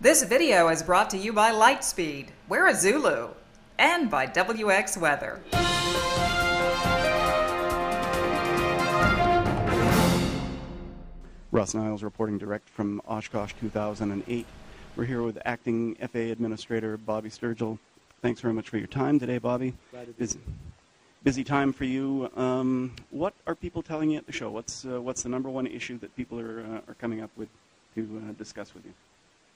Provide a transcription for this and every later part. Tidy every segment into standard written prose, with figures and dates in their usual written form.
This video is brought to you by Lightspeed, We're a Zulu, and by WX Weather. Russ, Niles reporting direct from Oshkosh 2008. We're here with Acting FAA Administrator Bobby Sturgell. Thanks very much for your time today, Bobby. Busy time for you. What are people telling you at the show? What's the number one issue that people are coming up with to discuss with you?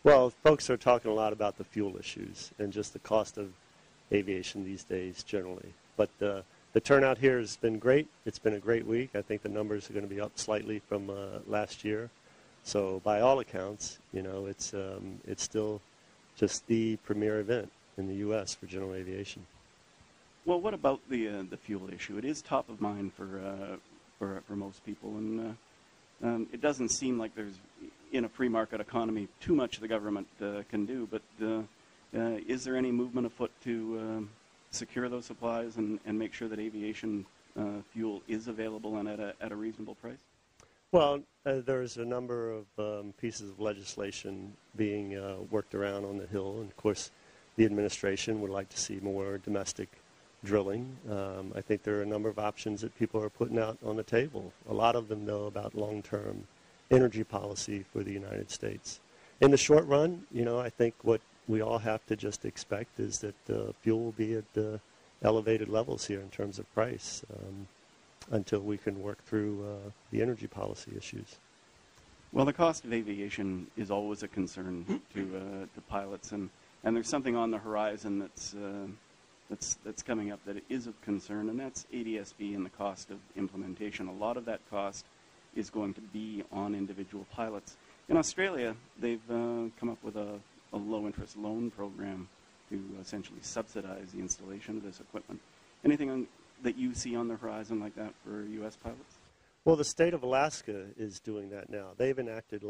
Well, folks are talking a lot about the fuel issues and just the cost of aviation these days generally. But the turnout here has been great. It's been a great week. I think the numbers are going to be up slightly from last year. So by all accounts, you know, it's still just the premier event in the U.S. for general aviation. Well, what about the fuel issue? It is top of mind for most people, and it doesn't seem like there's, in a free market economy, too much the government can do. But is there any movement afoot to secure those supplies and make sure that aviation fuel is available and at a reasonable price? Well, there's a number of pieces of legislation being worked around on the Hill, and of course, the administration would like to see more domestic drilling. I think there are a number of options that people are putting out on the table. A lot of them, though, about long-term energy policy for the United States. In the short run, you know, I think what we all have to just expect is that fuel will be at elevated levels here in terms of price until we can work through the energy policy issues. Well, the cost of aviation is always a concern to pilots, and there's something on the horizon that's coming up that is of concern, and that's ADS-B and the cost of implementation. A lot of that cost is going to be on individual pilots. In Australia, they've come up with a low-interest loan program to essentially subsidize the installation of this equipment. Anything that you see on the horizon like that for U.S. pilots? Well, the state of Alaska is doing that now. They've enacted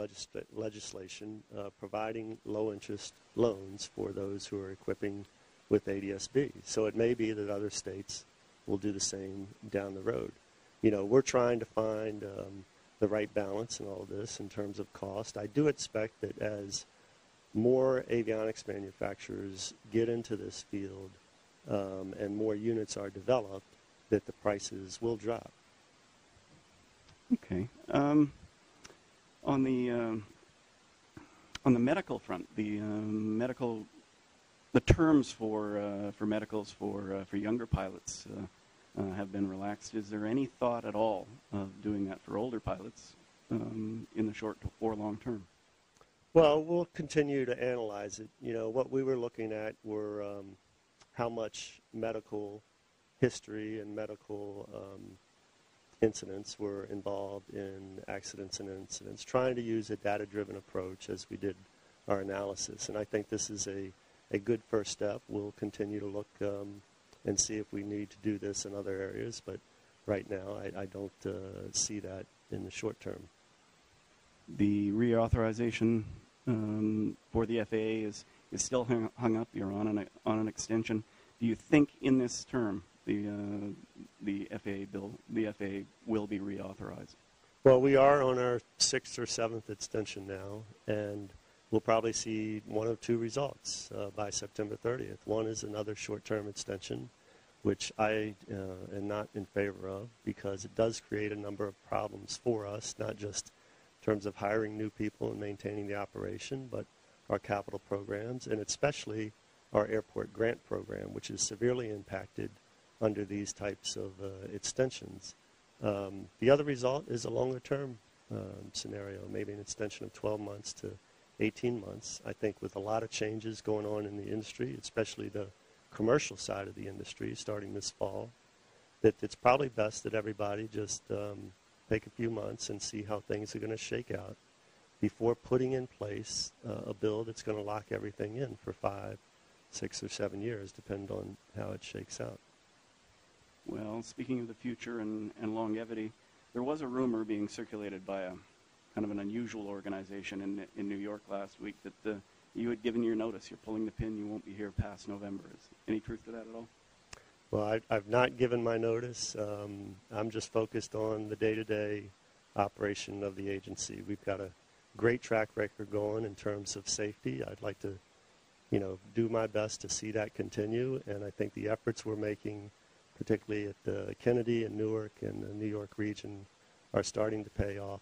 legislation providing low-interest loans for those who are equipping with ADS-B. So it may be that other states will do the same down the road. You know, we're trying to find the right balance in all of this in terms of cost. I do expect that as more avionics manufacturers get into this field and more units are developed, that the prices will drop. Okay. On the medical front, the terms for medicals for younger pilots have been relaxed. Is there any thought at all of doing that for older pilots in the short or long term? Well, we'll continue to analyze it. You know, what we were looking at were how much medical history and medical incidents were involved in accidents and incidents, trying to use a data-driven approach as we did our analysis. And I think this is a good first step. We'll continue to look and see if we need to do this in other areas, but right now I don't see that in the short term. The reauthorization for the FAA is still hung up. You're on an extension. Do you think in this term the FAA will be reauthorized? Well, we are on our 6th or 7th extension now, and we'll probably see one of two results by September 30th. One is another short-term extension, which I am not in favor of because it does create a number of problems for us, not just in terms of hiring new people and maintaining the operation, but our capital programs, and especially our airport grant program, which is severely impacted under these types of extensions. The other result is a longer-term scenario, maybe an extension of 12 months to 18 months. I think with a lot of changes going on in the industry, especially the commercial side of the industry starting this fall, that it's probably best that everybody just take a few months and see how things are going to shake out before putting in place a bill that's going to lock everything in for 5, 6, or 7 years, depending on how it shakes out. Well, speaking of the future and longevity, there was a rumor being circulated by a kind of an unusual organization in New York last week that you had given your notice. You're pulling the pin. You won't be here past November. Is any truth to that at all? Well, I've not given my notice. I'm just focused on the day-to-day operation of the agency. We've got a great track record going in terms of safety. I'd like to, do my best to see that continue, and I think the efforts we're making, particularly at the Kennedy and Newark and the New York region, are starting to pay off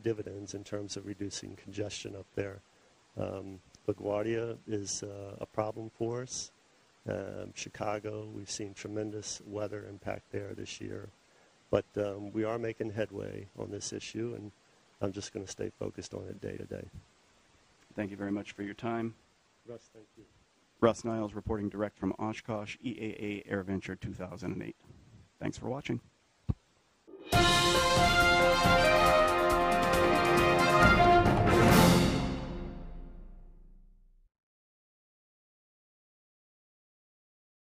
dividends in terms of reducing congestion up there. LaGuardia is a problem for us. Chicago, we've seen tremendous weather impact there this year. But we are making headway on this issue, and I'm just going to stay focused on it day to day. Thank you very much for your time. Russ, thank you. Russ Niles reporting direct from Oshkosh, EAA AirVenture 2008. Thanks for watching.